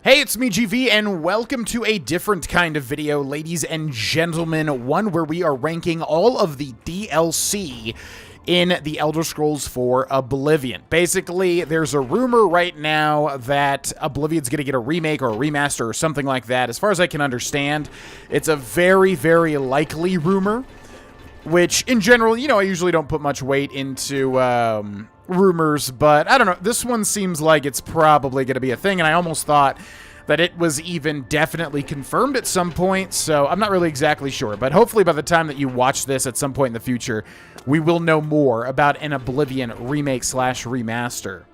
Hey, it's me, GV, and welcome to a different kind of video, ladies and gentlemen, one where we are ranking all of the DLC in the Elder Scrolls 4 Oblivion. Basically, there's a rumor right now that Oblivion's going to get a remake or a remaster or something like that. As far as I can understand, it's a very, very likely rumor, which in general, you know, I usually don't put much weight into rumors, but I don't know. This one seems like it's probably going to be a thing, and I almost thought that it was even definitely confirmed at some point, so I'm not really exactly sure. But hopefully by the time that you watch this at some point in the future, we will know more about an Oblivion remake slash remaster.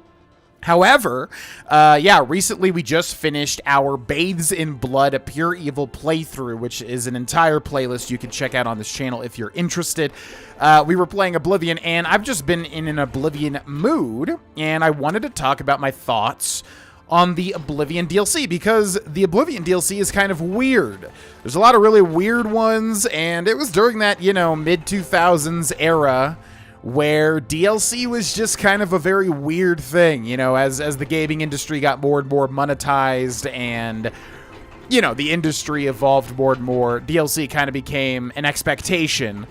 However, recently we just finished our Bathes in Blood, a Pure Evil playthrough, which is an entire playlist you can check out on this channel if you're interested. We were playing Oblivion, and I've just been in an Oblivion mood, and I wanted to talk about my thoughts on the Oblivion DLC, because the Oblivion DLC is kind of weird. There's a lot of really weird ones, and it was during that, you know, mid-2000s era where DLC was just kind of a very weird thing, you know, as the gaming industry got more and more monetized and, you know, the industry evolved more and more. DLC kind of became an expectation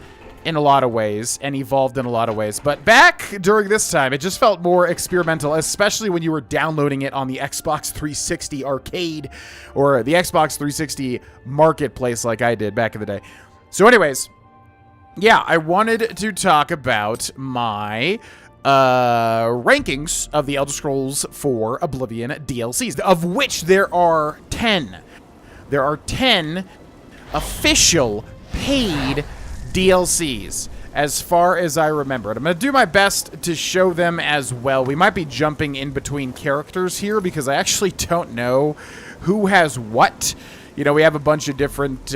in a lot of ways and evolved in a lot of ways. But back during this time, it just felt more experimental, especially when you were downloading it on the Xbox 360 arcade or the Xbox 360 marketplace like I did back in the day. So anyways, yeah, I wanted to talk about my rankings of the Elder Scrolls 4 Oblivion DLCs, of which there are 10. There are 10 official paid DLCs, as far as I remember. And I'm going to do my best to show them as well. We might be jumping in between characters here because I actually don't know who has what. You know, we have a bunch of different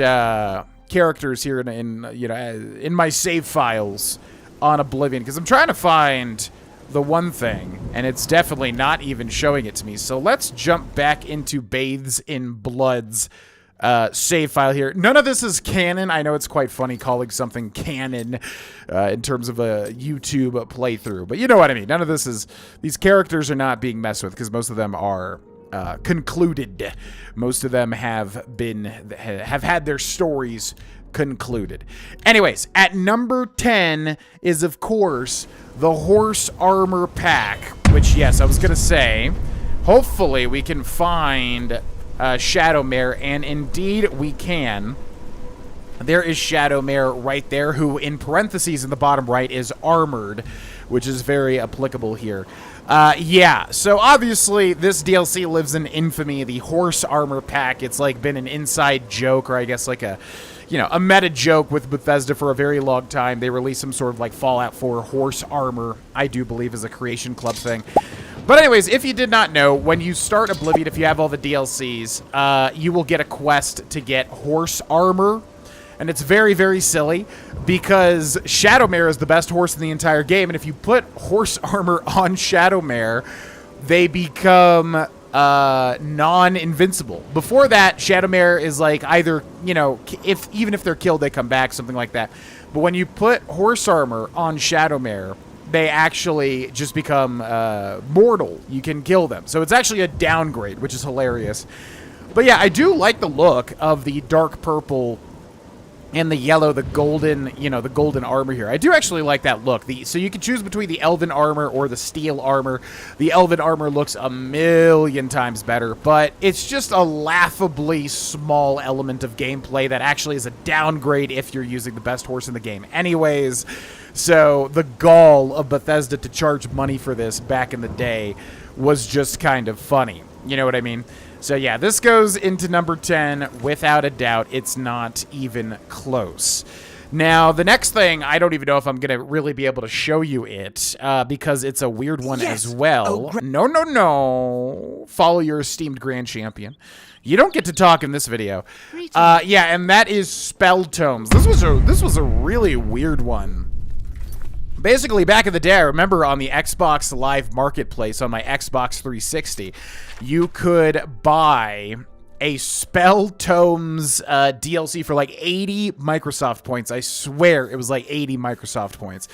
characters here in my save files on Oblivion, because I'm trying to find the one thing, and it's definitely not even showing it to me. So let's jump back into Bathes in Blood's save file here. None of this is canon. I know it's quite funny calling something canon in terms of a YouTube playthrough, but you know what I mean. None of this is, these characters are not being messed with, because most of them are concluded. Most of them have had their stories concluded. Anyways, at number 10 is, of course, the Horse Armor Pack, which, yes, I was gonna say, hopefully we can find Shadowmere, and indeed we can. There is Shadowmere right there, who in parentheses in the bottom right is armored, which is very applicable here. Yeah, so obviously this DLC lives in infamy, the Horse Armor Pack. It's like been an inside joke, or I guess like a, you know, a meta joke with Bethesda for a very long time. They released some sort of like Fallout 4 horse armor, I do believe is a Creation Club thing. But anyways, if you did not know, when you start Oblivion, if you have all the DLCs, you will get a quest to get horse armor. And it's very, very silly, because Shadowmere is the best horse in the entire game, and if you put horse armor on Shadowmere, they become non-invincible. Before that, Shadowmere is like either, you know, even if they're killed, they come back, something like that. But when you put horse armor on Shadowmere, they actually just become mortal. You can kill them. So it's actually a downgrade, which is hilarious. But yeah, I do like the look of the dark purple and the yellow, the golden, you know, the golden armor here. I do actually like that look. So you can choose between the elven armor or the steel armor. The elven armor looks a million times better, but it's just a laughably small element of gameplay that actually is a downgrade if you're using the best horse in the game anyways. So the gall of Bethesda to charge money for this back in the day was just kind of funny. You know what I mean? So yeah, this goes into number 10 without a doubt. It's not even close. Now, the next thing, I don't even know if I'm going to really be able to show you it, because it's a weird one as well. Oh, no. Follow your esteemed Grand Champion. You don't get to talk in this video. Yeah, and that is Spell Tomes. This was a really weird one. Basically, back in the day, I remember on the Xbox Live Marketplace on my Xbox 360, you could buy a Spell Tomes DLC for like 80 Microsoft points. I swear it was like 80 Microsoft points.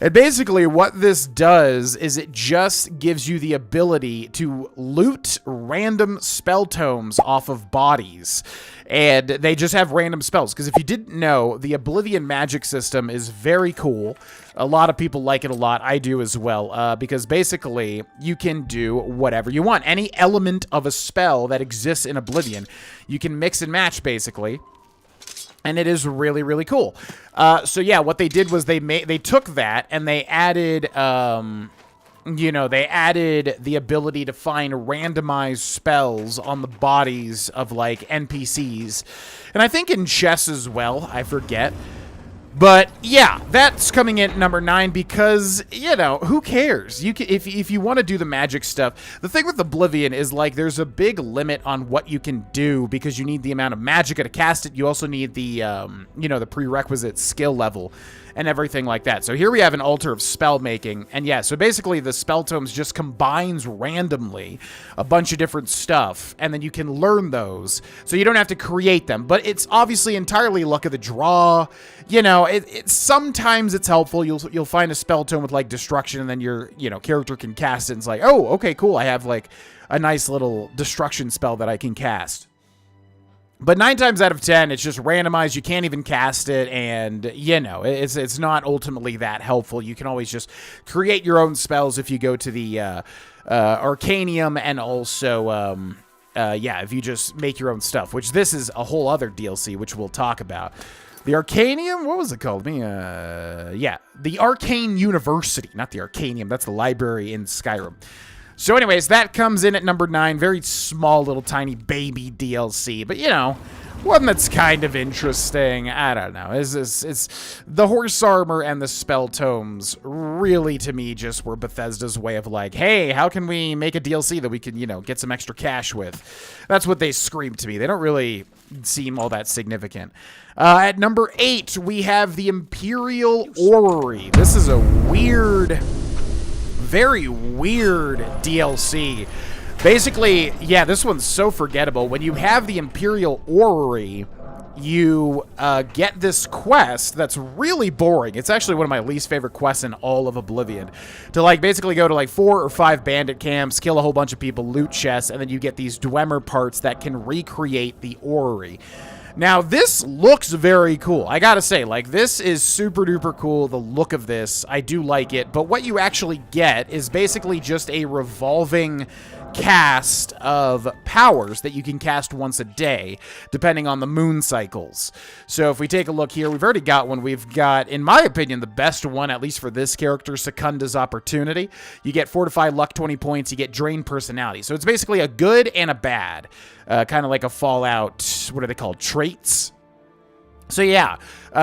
And basically what this does is it just gives you the ability to loot random spell tomes off of bodies. And they just have random spells. Because if you didn't know, the Oblivion magic system is very cool. A lot of people like it a lot. I do as well. Because basically, you can do whatever you want. Any element of a spell that exists in Oblivion, you can mix and match, basically. And it is really, really cool. So yeah, what they did was they took that and they added, you know, they added the ability to find randomized spells on the bodies of, like, NPCs. And I think in chess as well, I forget. But yeah, that's coming in at number 9 because, you know, who cares? You can, if you want to do the magic stuff. The thing with Oblivion is, like, there's a big limit on what you can do because you need the amount of magicka to cast it. You also need the, you know, the prerequisite skill level and everything like that. So here we have an altar of spell making. And yeah, so basically the spell tomes just combines randomly a bunch of different stuff. And then you can learn those. So you don't have to create them. But it's obviously entirely luck of the draw. You know, sometimes it's helpful. You'll find a spell tome with, like, destruction, and then your, you know, character can cast it. And it's like, oh, okay, cool. I have, like, a nice little destruction spell that I can cast. But 9 times out of 10, it's just randomized. You can't even cast it, and, you know, it's not ultimately that helpful. You can always just create your own spells if you go to the Arcanium, and also, yeah, if you just make your own stuff, which this is a whole other DLC, which we'll talk about. The Arcanium? What was it called? Yeah, the Arcane University, not the Arcanium. That's the library in Skyrim. So anyways, that comes in at number 9. Very small, little, tiny baby DLC. But, you know, one that's kind of interesting. I don't know. It's the horse armor and the spell tomes really, to me, just were Bethesda's way of, like, hey, how can we make a DLC that we can, you know, get some extra cash with? That's what they scream to me. They don't really seem all that significant. At number 8, we have the Imperial Orrery. This is a weird, very weird DLC. Basically, yeah, this one's so forgettable. When you have the Imperial Orrery, you get this quest that's really boring. It's actually one of my least favorite quests in all of Oblivion. To, like, basically go to, like, 4 or 5 bandit camps, kill a whole bunch of people, loot chests, and then you get these Dwemer parts that can recreate the Orrery. Now, this looks very cool. I gotta say, like, this is super duper cool, the look of this. I do like it, but what you actually get is basically just a revolving cast of powers that you can cast once a day, depending on the moon cycles. So if we take a look here, we've already got one. We've got, in my opinion, the best one, at least for this character, Secunda's Opportunity. You get Fortify Luck 20 points, you get Drain Personality. So it's basically a good and a bad. Kind of like a Fallout, what are they called? Traits? So yeah,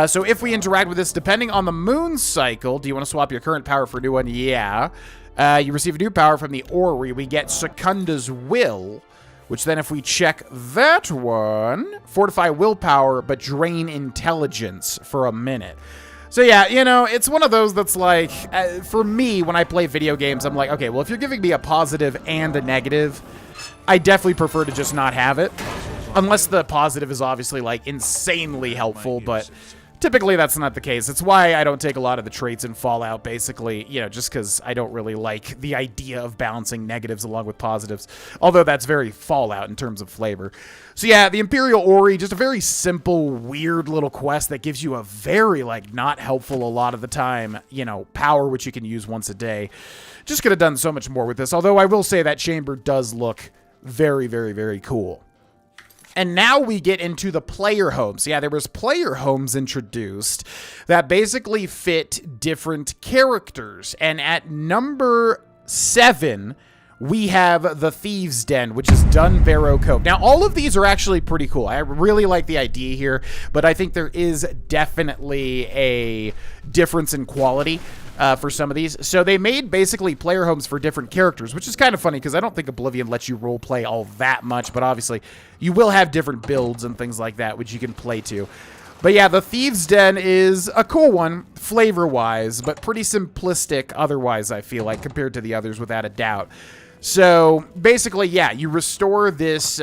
so if we interact with this, depending on the moon cycle, do you want to swap your current power for a new one? Yeah. You receive a new power from the Orrery. We get Secunda's Will, which then if we check that one, Fortify Willpower, but Drain Intelligence for a minute. So yeah, you know, it's one of those that's like, for me, when I play video games, I'm like, okay, well, if you're giving me a positive and a negative, I definitely prefer to just not have it. Unless the positive is obviously, like, insanely helpful, but typically that's not the case. It's why I don't take a lot of the traits in Fallout, basically, you know, just because I don't really like the idea of balancing negatives along with positives. Although that's very Fallout in terms of flavor. So yeah, the Imperial Orrery, just a very simple, weird little quest that gives you a very, like, not helpful a lot of the time, you know, power which you can use once a day. Just could have done so much more with this. Although I will say that chamber does look very, very, very cool. And now we get into the player homes. Yeah, there was player homes introduced that basically fit different characters. And at number 7, we have the Thieves Den, which is Dunbarrow Cove. Now, all of these are actually pretty cool. I really like the idea here, but I think there is definitely a difference in quality for some of these. So they made basically player homes for different characters, which is kind of funny because I don't think Oblivion lets you role play all that much, but obviously you will have different builds and things like that, which you can play to. But yeah, the Thieves Den is a cool one, flavor-wise, but pretty simplistic otherwise, I feel like, compared to the others, without a doubt. So basically, yeah, you restore this,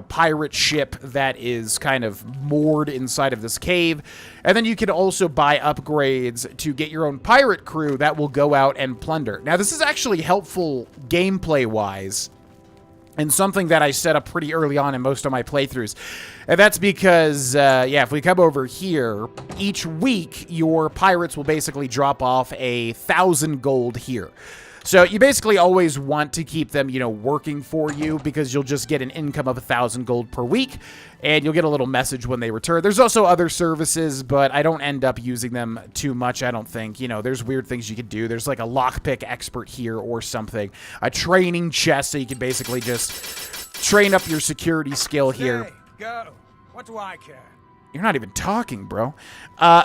pirate ship that is kind of moored inside of this cave. And then you can also buy upgrades to get your own pirate crew that will go out and plunder. Now, this is actually helpful gameplay-wise, and something that I set up pretty early on in most of my playthroughs. And that's because, if we come over here, each week, your pirates will basically drop off 1,000 gold here. So you basically always want to keep them, working for you, because you'll just get an income of 1,000 gold per week, and you'll get a little message when they return. There's also other services, but I don't end up using them too much, I don't think. There's weird things you could do. There's like a lockpick expert here or something. A training chest, so you can basically just train up your security skill here. Hey, go. What do I care? You're not even talking, bro.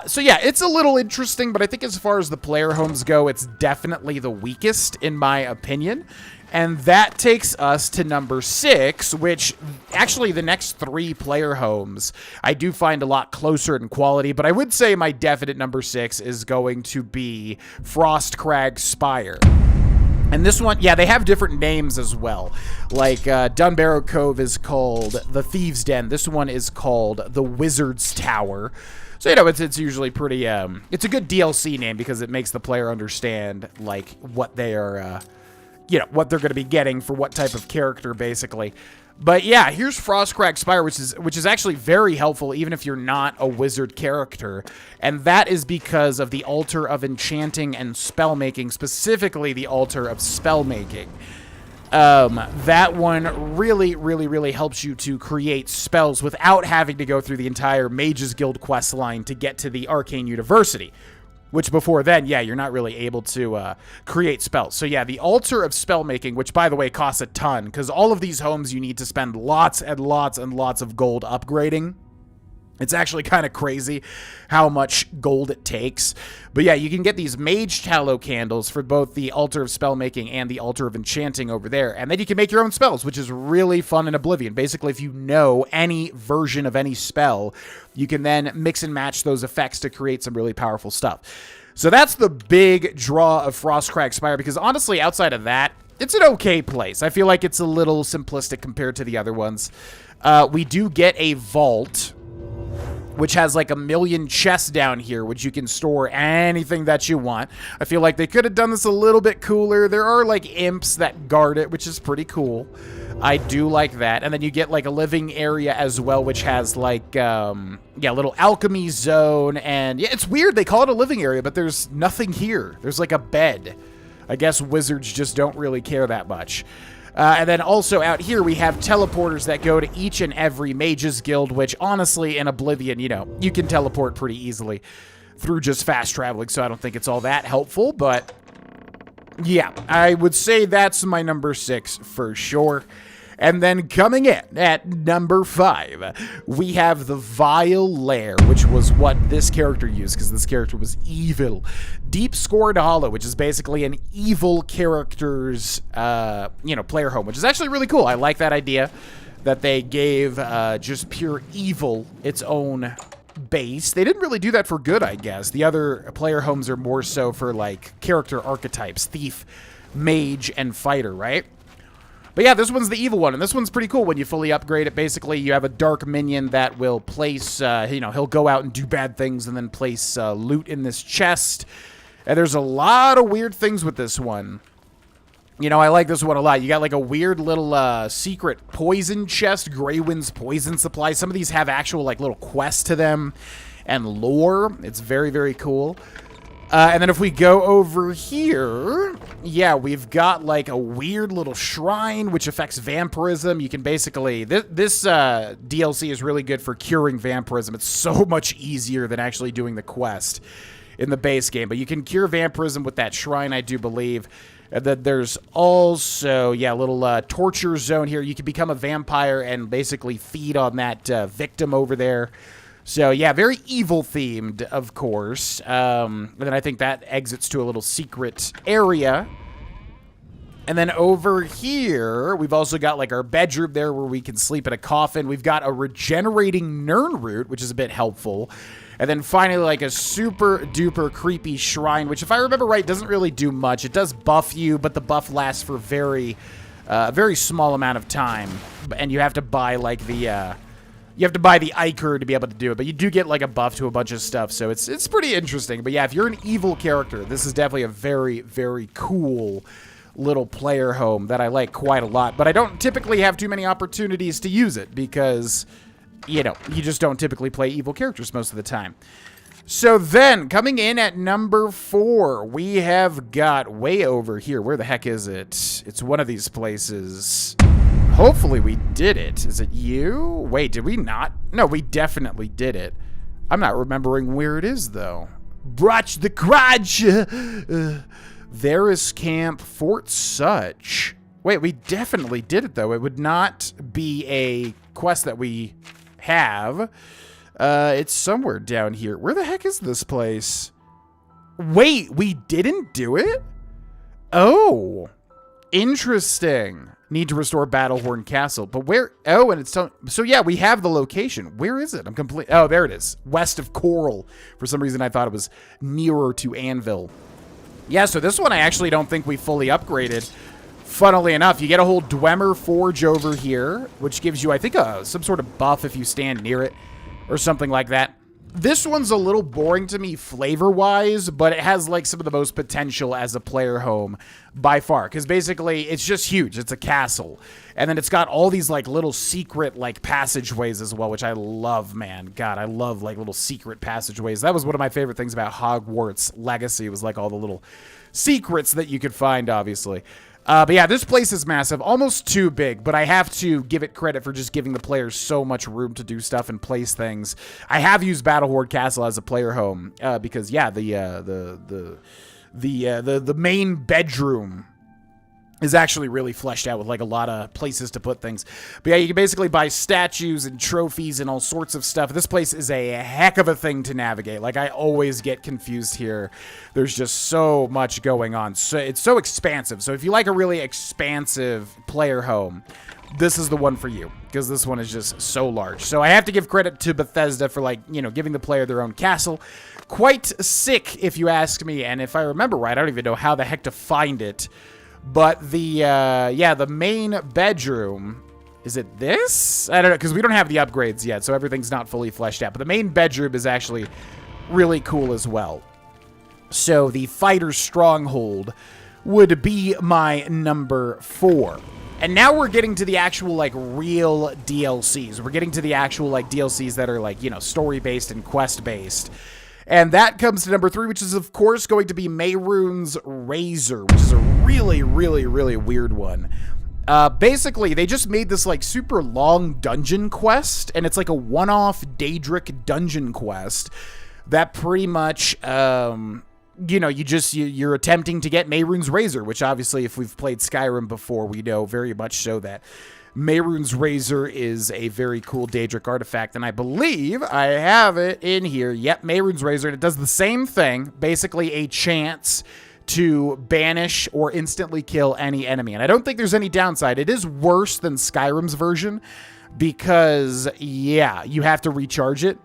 So yeah, it's a little interesting, but I think as far as the player homes go, it's definitely the weakest, in my opinion. And that takes us to number 6, which actually the next 3 player homes I do find a lot closer in quality, but I would say my definite number 6 is going to be Frostcrag Spire. And this one, yeah, they have different names as well. Like, Dunbarrow Cove is called the Thieves Den. This one is called the Wizard's Tower. So, it's usually pretty, it's a good DLC name because it makes the player understand, like, what they are, what they're going to be getting for what type of character, basically. But yeah, here's Frostcrag Spire, which is actually very helpful even if you're not a wizard character. And that is because of the Altar of Enchanting and Spellmaking, specifically the Altar of Spellmaking. That one really, really, really helps you to create spells without having to go through the entire Mages Guild quest line to get to the Arcane University. Which before then, yeah, you're not really able to create spells. So yeah, the Altar of Spellmaking, which by the way costs a ton, because all of these homes you need to spend lots and lots and lots of gold upgrading. It's actually kind of crazy how much gold it takes. But yeah, you can get these Mage Tallow candles for both the Altar of Spellmaking and the Altar of Enchanting over there. And then you can make your own spells, which is really fun in Oblivion. Basically, if you know any version of any spell, you can then mix and match those effects to create some really powerful stuff. So that's the big draw of Frostcrag Spire, because honestly, outside of that, it's an okay place. I feel like it's a little simplistic compared to the other ones. We do get a vault, which has like 1 million chests down here, which you can store anything that you want. I feel like they could have done this a little bit cooler. There are like imps that guard it, which is pretty cool. I do like that. And then you get like a living area as well, which has like, a little alchemy zone. And yeah, it's weird. They call it a living area, but there's nothing here. There's like a bed. I guess wizards just don't really care that much. And then also out here, we have teleporters that go to each and every Mages Guild, which honestly, in Oblivion, you can teleport pretty easily through just fast traveling, so I don't think it's all that helpful, but yeah, I would say that's my number 6 for sure. And then coming in at number 5, we have the Vile Lair, which was what this character used, because this character was evil. Deep Scored Hollow, which is basically an evil character's, player home, which is actually really cool. I like that idea that they gave just pure evil its own base. They didn't really do that for good, I guess. The other player homes are more so for, like, character archetypes, thief, mage, and fighter, right? But yeah, this one's the evil one, and this one's pretty cool when you fully upgrade it. Basically, you have a dark minion that will place, he'll go out and do bad things and then place loot in this chest. And there's a lot of weird things with this one. I like this one a lot. You got like a weird little secret poison chest, Greywind's poison supply. Some of these have actual like little quests to them and lore. It's very, very cool. And then if we go over here, yeah, we've got like a weird little shrine which affects vampirism. You can basically, this DLC is really good for curing vampirism. It's so much easier than actually doing the quest in the base game. But you can cure vampirism with that shrine, I do believe. And then there's also, yeah, a little torture zone here. You can become a vampire and basically feed on that victim over there. So, yeah, very evil-themed, of course. And then I think that exits to a little secret area. And then over here, we've also got, like, our bedroom there where we can sleep in a coffin. We've got a regenerating Nirnroot, which is a bit helpful. And then finally, like, a super-duper creepy shrine, which, if I remember right, doesn't really do much. It does buff you, but the buff lasts for very A very small amount of time, and you have to buy, like, the Ichor to be able to do it, but you do get, like, a buff to a bunch of stuff, so it's pretty interesting. But yeah, if you're an evil character, this is definitely a very, very cool little player home that I like quite a lot. But I don't typically have too many opportunities to use it because, you know, you just don't typically play evil characters most of the time. So then, coming in at number 4, we have got way over here. Where the heck is it? It's one of these places. Hopefully we did it. Is it you? Wait, did we not? No, we definitely did it. I'm not remembering where it is, though. Brach the Crotch! There is Camp Fort Such. Wait, we definitely did it, though. It would not be a quest that we have. It's somewhere down here. Where the heck is this place? Wait, we didn't do it? Oh, interesting. Need to restore Battlehorn Castle. But where? Oh, and it's... So yeah, we have the location. Where is it? I'm complete... Oh, there it is. West of Coral. For some reason, I thought it was nearer to Anvil. Yeah, so this one I actually don't think we fully upgraded. Funnily enough, you get a whole Dwemer Forge over here, which gives you, I think, some sort of buff if you stand near it. Or something like that. This one's a little boring to me flavor-wise, but it has, like, some of the most potential as a player home by far. Because basically, it's just huge. It's a castle. And then it's got all these, like, little secret, like, passageways as well, which I love, man. God, I love, like, little secret passageways. That was one of my favorite things about Hogwarts Legacy, was, like, all the little secrets that you could find, obviously. But yeah, this place is massive, almost too big, but I have to give it credit for just giving the players so much room to do stuff and place things. I have used Battlehorn Castle as a player home, because yeah, the main bedroom is actually really fleshed out with, like, a lot of places to put things. But yeah, you can basically buy statues and trophies and all sorts of stuff. This place is a heck of a thing to navigate. Like, I always get confused here. There's just so much going on. So it's so expansive. So if you like a really expansive player home, this is the one for you, because this one is just so large. So I have to give credit to Bethesda for, like, you know, giving the player their own castle. Quite sick, if you ask me. And if I remember right, I don't even know how the heck to find it. But the main bedroom, is it this? I don't know, because we don't have the upgrades yet, so everything's not fully fleshed out. But the main bedroom is actually really cool as well. So the Fighter Stronghold would be my number 4. And now we're getting to the actual, like, real DLCs. We're getting to the actual, like, DLCs that are, like, you know, story-based and quest-based. And that comes to number 3, which is, of course, going to be Mehrunes Razor, which is a really, really, really weird one. Basically, they just made this, like, super long dungeon quest, and it's like a one-off Daedric dungeon quest that pretty much, you know, you're attempting to get Mehrunes Razor, which obviously, if we've played Skyrim before, we know very much so that Mehrunes Razor is a very cool Daedric artifact, and I believe I have it in here. Yep, Mehrunes Razor, and it does the same thing, basically a chance to banish or instantly kill any enemy. And I don't think there's any downside. It is worse than Skyrim's version because, yeah, you have to recharge it,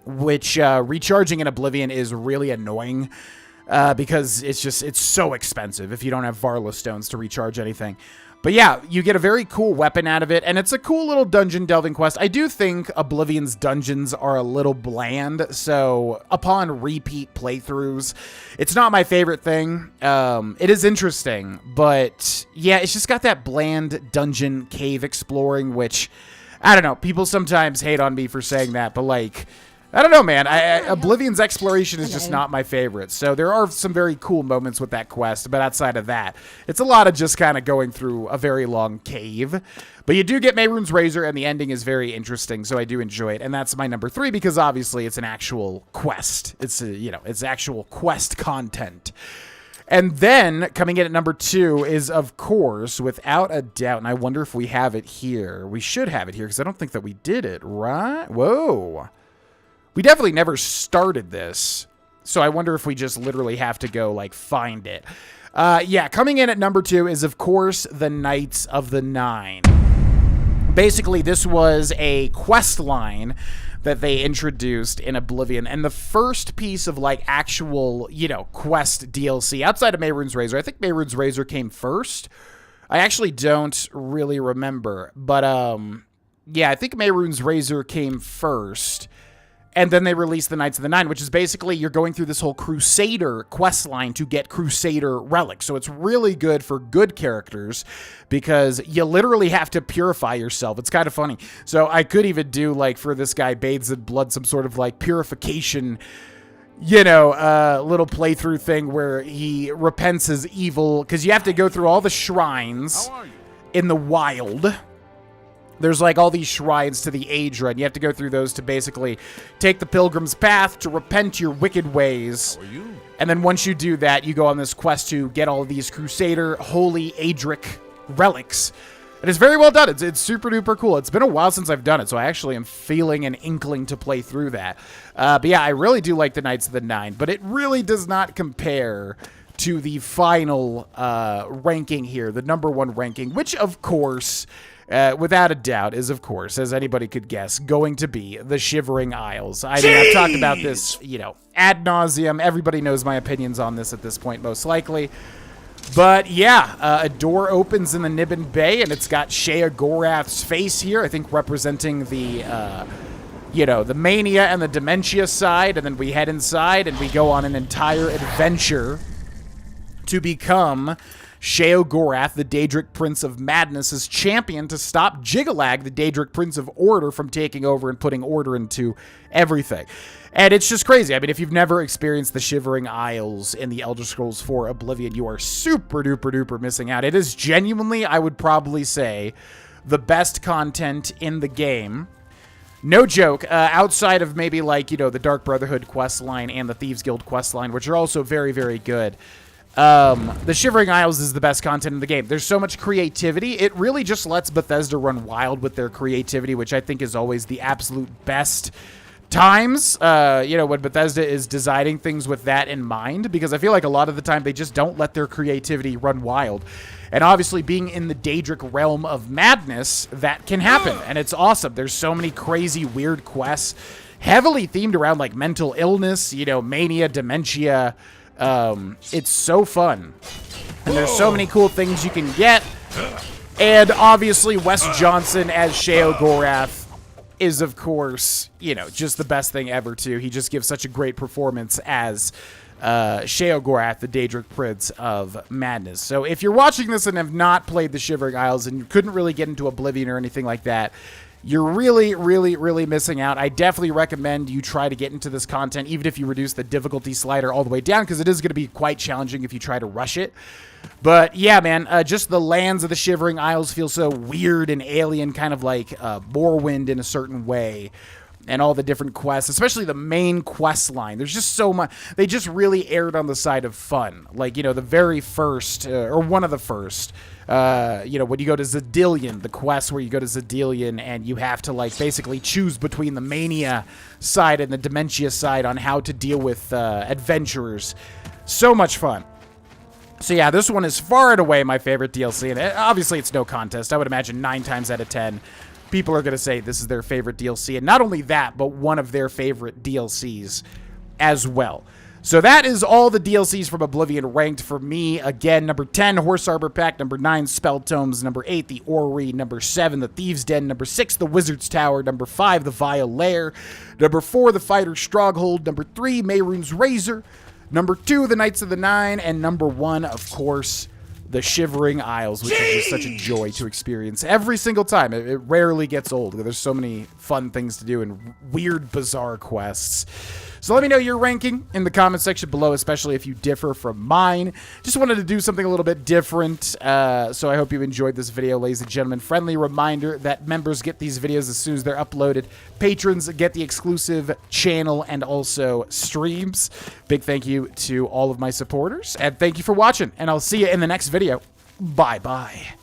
which recharging in Oblivion is really annoying because it's so expensive if you don't have Varla stones to recharge anything. But yeah, you get a very cool weapon out of it, and it's a cool little dungeon delving quest. I do think Oblivion's dungeons are a little bland, so upon repeat playthroughs, it's not my favorite thing. It is interesting, but yeah, it's just got that bland dungeon cave exploring, which, I don't know, people sometimes hate on me for saying that, but like, I don't know, man. Oblivion's exploration is just not my favorite. So there are some very cool moments with that quest, but outside of that, it's a lot of just kind of going through a very long cave. But you do get Mehrunes Razor, and the ending is very interesting, so I do enjoy it. And that's my number 3 because obviously it's an actual quest. It's it's actual quest content. And then coming in at number 2 is, of course, without a doubt, and I wonder if we have it here. We should have it here because I don't think that we did it, right? Whoa. We definitely never started this, so I wonder if we just literally have to go, like, find it. Yeah, coming in at number 2 is, of course, the Knights of the Nine. Basically, this was a quest line that they introduced in Oblivion, and the first piece of, like, actual, you know, quest DLC outside of Mehrunes Razor. I think Mehrunes Razor came first. I actually don't really remember. But, yeah, I think Mehrunes Razor came first. And then they released the Knights of the Nine, which is basically you're going through this whole Crusader quest line to get Crusader relics. So it's really good for good characters because you literally have to purify yourself. It's kind of funny. So I could even do, like, for this guy, Bathes in Blood, some sort of, like, purification, you know, little playthrough thing where he repents his evil. Because you have to go through all the shrines in the wild. There's like all these shrines to the Aedra, and you have to go through those to basically take the Pilgrim's Path to repent your wicked ways. How are you? And then once you do that, you go on this quest to get all of these Crusader Holy Aedric relics. And it's very well done. It's super duper cool. It's been a while since I've done it, so I actually am feeling an inkling to play through that. But yeah, I really do like the Knights of the Nine, but it really does not compare to the final ranking here, the #1 ranking, which of course... without a doubt, is, of course, as anybody could guess, going to be the Shivering Isles. I mean, I've talked about this, you know, ad nauseum. Everybody knows my opinions on this at this point, most likely. But, yeah, a door opens in the Niben Bay, and it's got Sheogorath's face here, I think representing the, you know, the Mania and the Dementia side. And then we head inside, and we go on an entire adventure to become... Sheogorath, the Daedric Prince of Madness, is championed to stop Jiggalag, the Daedric Prince of Order, from taking over and putting order into everything. And it's just crazy. I mean, if you've never experienced the Shivering Isles in the Elder Scrolls 4 Oblivion, you are super duper duper missing out. It is genuinely, I would probably say, the best content in the game. No joke, outside of maybe like, you know, the Dark Brotherhood questline and the Thieves Guild questline, which are also very, very good. The Shivering Isles is the best content in the game. There's so much creativity. It really just lets Bethesda run wild with their creativity, which I think is always the absolute best times, you know, when Bethesda is designing things with that in mind, because I feel like a lot of the time they just don't let their creativity run wild. And obviously being in the Daedric realm of madness, that can happen, and it's awesome. There's so many crazy, weird quests, heavily themed around, like, mental illness, you know, mania, dementia. It's so fun. And there's so many cool things you can get. And obviously Wes Johnson as Sheogorath is, of course, you know, just the best thing ever, too. He just gives such a great performance as Sheogorath, the Daedric Prince of Madness. So if you're watching this and have not played the Shivering Isles and you couldn't really get into Oblivion or anything like that, you're really, really, really missing out. I definitely recommend you try to get into this content, even if you reduce the difficulty slider all the way down, because it is going to be quite challenging if you try to rush it. But yeah, man, just the lands of the Shivering Isles feel so weird and alien, kind of like Morrowind in a certain way. And all the different quests, especially the main quest line. There's just so much. They just really erred on the side of fun. Like, you know, the very first, or one of the first, you know, when you go to Zadillion, the quest where you go to Zadillion and you have to, like, basically choose between the Mania side and the Dementia side on how to deal with adventurers. So much fun. So yeah, this one is far and away my favorite DLC. And obviously it's no contest. I would imagine 9 times out of 10. People are going to say this is their favorite DLC. And not only that, but one of their favorite DLCs as well. So that is all the DLCs from Oblivion ranked for me. Again, number 10, Horse Arbor Pack. Number 9, Spell Tomes. Number 8, the Orrery. Number 7, the Thieves Den. Number 6, the Wizard's Tower. Number 5, the Vile Lair. Number 4, the Fighter's Stronghold. Number 3, Mehrunes Razor. Number 2, the Knights of the Nine. And number 1, of course, the Shivering Isles, which is just such a joy to experience every single time. It rarely gets old. There's so many fun things to do and weird, bizarre quests. So let me know your ranking in the comment section below, especially if you differ from mine. Just wanted to do something a little bit different, so I hope you enjoyed this video, ladies and gentlemen. Friendly reminder that members get these videos as soon as they're uploaded. Patrons get the exclusive channel and also streams. Big thank you to all of my supporters, and thank you for watching, and I'll see you in the next video. Bye-bye.